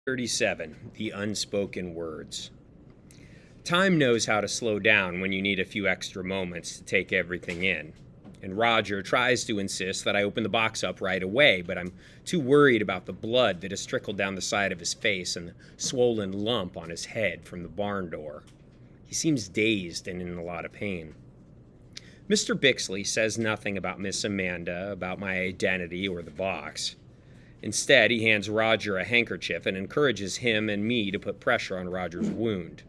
37. The Unspoken Words. Time knows how to slow down when you need a few extra moments to take everything in. And Roger tries to insist that I open the box up right away, but I'm too worried about the blood that has trickled down the side of his face and the swollen lump on his head from the barn door. He seems dazed and in a lot of pain. Mr. Bixley says nothing about Miss Amanda, about my identity, or the box. Instead, he hands Roger a handkerchief and encourages him and me to put pressure on Roger's wound.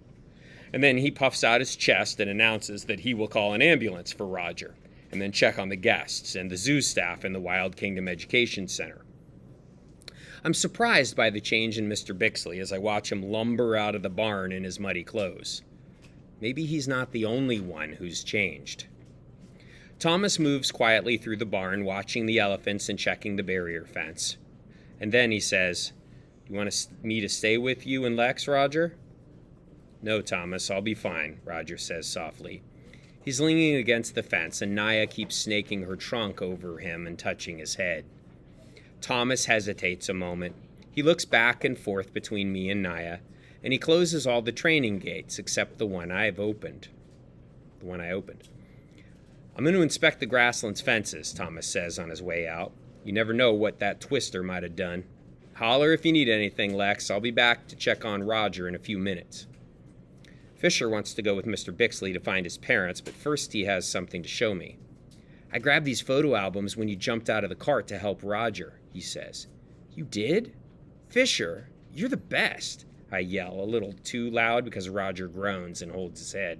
And then he puffs out his chest and announces that he will call an ambulance for Roger, and then check on the guests and the zoo staff in the Wild Kingdom Education Center. I'm surprised by the change in Mr. Bixley as I watch him lumber out of the barn in his muddy clothes. Maybe he's not the only one who's changed. Thomas moves quietly through the barn, watching the elephants and checking the barrier fence. And then he says, "You want me to stay with you and Lex, Roger?" "No, Thomas, I'll be fine," Roger says softly. He's leaning against the fence, and Naya keeps snaking her trunk over him and touching his head. Thomas hesitates a moment. He looks back and forth between me and Naya, and he closes all the training gates except the one I opened. "I'm going to inspect the grasslands fences," Thomas says on his way out. "You never know what that twister might have done. Holler if you need anything, Lex. I'll be back to check on Roger in a few minutes." Fisher wants to go with Mr. Bixley to find his parents, but first he has something to show me. "I grabbed these photo albums when you jumped out of the cart to help Roger," he says. "You did? Fisher, you're the best," I yell, a little too loud because Roger groans and holds his head.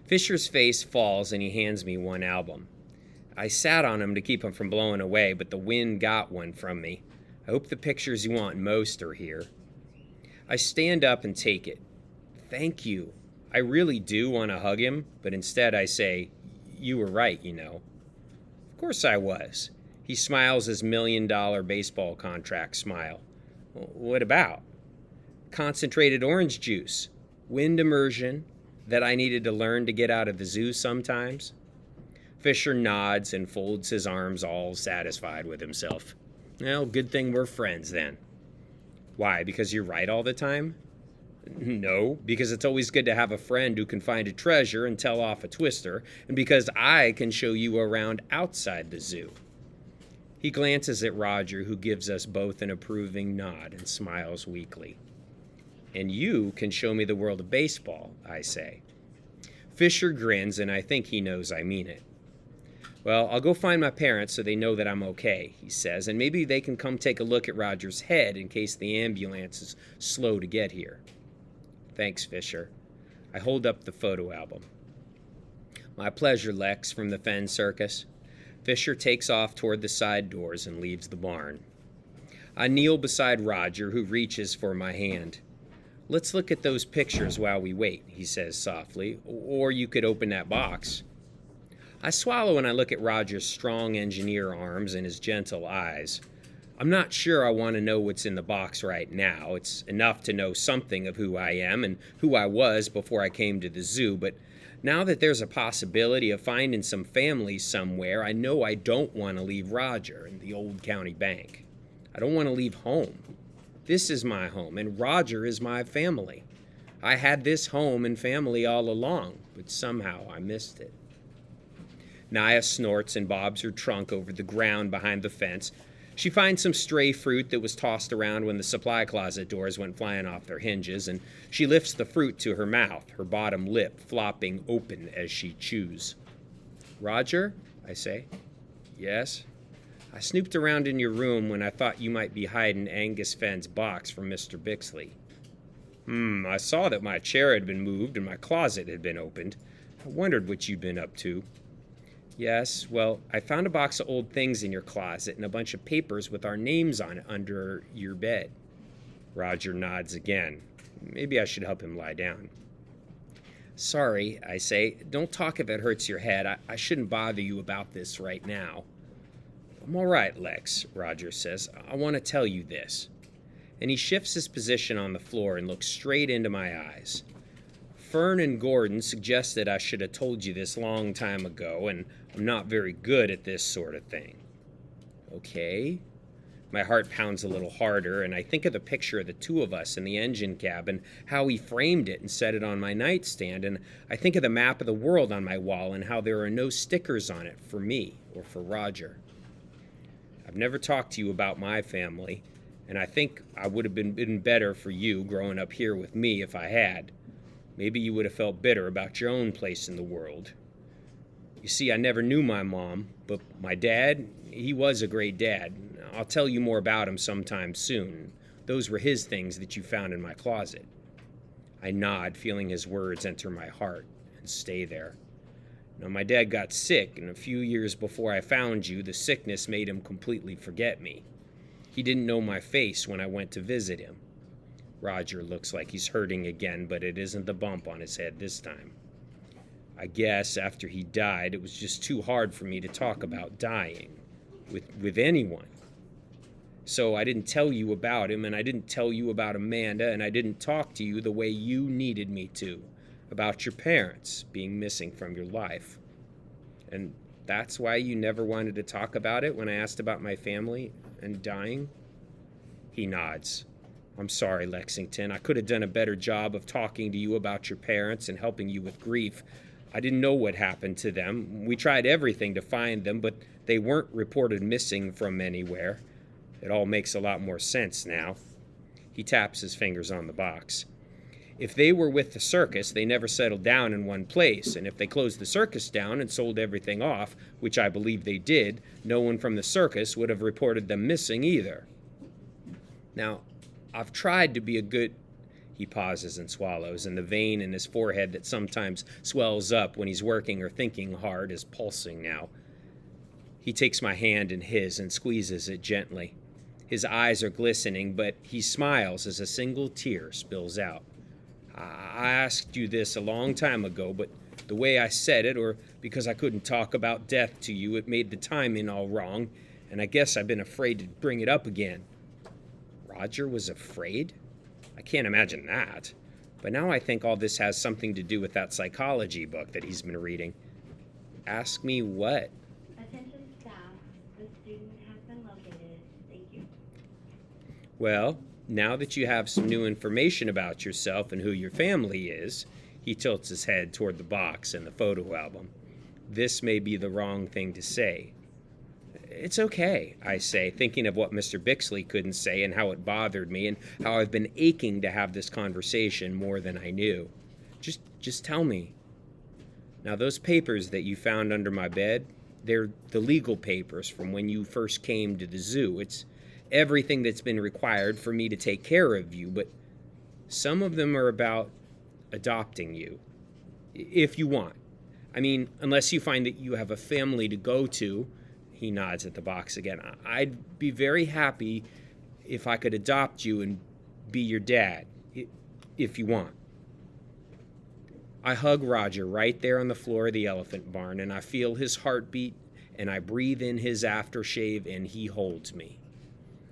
Fisher's face falls and he hands me one album. I sat on him to keep him from blowing away, but the wind got one from me. I hope the pictures you want most are here. I stand up and take it. "Thank you." I really do want to hug him, but instead I say, "You were right, you know." "Of course I was." He smiles his $1,000,000 baseball contract smile. "What about?" "Concentrated orange juice. Wind immersion that I needed to learn to get out of the zoo sometimes." Fisher nods and folds his arms, all satisfied with himself. "Well, good thing we're friends then." "Why, because you're right all the time?" "No, because it's always good to have a friend who can find a treasure and tell off a twister, and because I can show you around outside the zoo." He glances at Roger, who gives us both an approving nod and smiles weakly. "And you can show me the world of baseball," I say. Fisher grins, and I think he knows I mean it. "Well, I'll go find my parents so they know that I'm okay," he says, "and maybe they can come take a look at Roger's head in case the ambulance is slow to get here." "Thanks, Fisher." I hold up the photo album. "My pleasure, Lex, from the Fen Circus." Fisher takes off toward the side doors and leaves the barn. I kneel beside Roger, who reaches for my hand. "Let's look at those pictures while we wait," he says softly, "or you could open that box." I swallow and I look at Roger's strong engineer arms and his gentle eyes. I'm not sure I want to know what's in the box right now. It's enough to know something of who I am and who I was before I came to the zoo, but now that there's a possibility of finding some family somewhere, I know I don't want to leave Roger and the old county bank. I don't want to leave home. This is my home, and Roger is my family. I had this home and family all along, but somehow I missed it. Naya snorts and bobs her trunk over the ground behind the fence. She finds some stray fruit that was tossed around when the supply closet doors went flying off their hinges, and she lifts the fruit to her mouth, her bottom lip flopping open as she chews. "Roger?" I say. "Yes?" "I snooped around in your room when I thought you might be hiding Angus Fenn's box from Mr. Bixley." I saw that my chair had been moved and my closet had been opened. I wondered what you'd been up to." "Yes, well, I found a box of old things in your closet and a bunch of papers with our names on it under your bed." Roger nods again. Maybe I should help him lie down. "Sorry," I say. "Don't talk if it hurts your head. I shouldn't bother you about this right now." "I'm all right, Lex," Roger says. "I want to tell you this." And he shifts his position on the floor and looks straight into my eyes. "Fern and Gordon suggested I should have told you this long time ago, and I'm not very good at this sort of thing." "Okay." My heart pounds a little harder, and I think of the picture of the two of us in the engine cabin, how he framed it and set it on my nightstand, and I think of the map of the world on my wall and how there are no stickers on it for me or for Roger. I've never talked to you about my family, and I think I would have been better for you growing up here with me if I had. Maybe you would have felt bitter about your own place in the world. You see, I never knew my mom, but my dad, he was a great dad. I'll tell you more about him sometime soon. Those were his things that you found in my closet. I nod, feeling his words enter my heart and stay there. Now, my dad got sick, and a few years before I found you, the sickness made him completely forget me. He didn't know my face when I went to visit him. Roger looks like he's hurting again, but it isn't the bump on his head this time. I guess after he died, it was just too hard for me to talk about dying with anyone. So I didn't tell you about him, and I didn't tell you about Amanda, and I didn't talk to you the way you needed me to, about your parents being missing from your life. And that's why you never wanted to talk about it when I asked about my family and dying? He nods. I'm sorry, Lexington. I could have done a better job of talking to you about your parents and helping you with grief. I didn't know what happened to them. We tried everything to find them, but they weren't reported missing from anywhere. It all makes a lot more sense now. He taps his fingers on the box. If they were with the circus, they never settled down in one place, and if they closed the circus down and sold everything off, which I believe they did, no one from the circus would have reported them missing either. Now, I've tried to be a good... He pauses and swallows, and the vein in his forehead that sometimes swells up when he's working or thinking hard is pulsing now. He takes my hand in his and squeezes it gently. His eyes are glistening, but he smiles as a single tear spills out. I asked you this a long time ago, but the way I said it, or because I couldn't talk about death to you, it made the timing all wrong, and I guess I've been afraid to bring it up again. Roger was afraid? I can't imagine that. But now I think all this has something to do with that psychology book that he's been reading. Ask me what? Attention staff, the student has been located. Thank you. Well, now that you have some new information about yourself and who your family is, he tilts his head toward the box and the photo album. This may be the wrong thing to say. It's okay, I say, thinking of what Mr. Bixley couldn't say and how it bothered me and how I've been aching to have this conversation more than I knew. Just tell me. Now, those papers that you found under my bed, they're the legal papers from when you first came to the zoo. It's everything that's been required for me to take care of you, but some of them are about adopting you, if you want. I mean, unless you find that you have a family to go to. He nods at the box again. I'd be very happy if I could adopt you and be your dad, if you want. I hug Roger right there on the floor of the elephant barn, and I feel his heartbeat, and I breathe in his aftershave, and he holds me.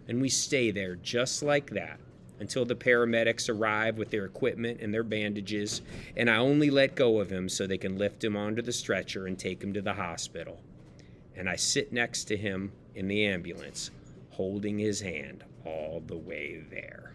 And we stay there just like that until the paramedics arrive with their equipment and their bandages, and I only let go of him so they can lift him onto the stretcher and take him to the hospital. And I sit next to him in the ambulance, holding his hand all the way there.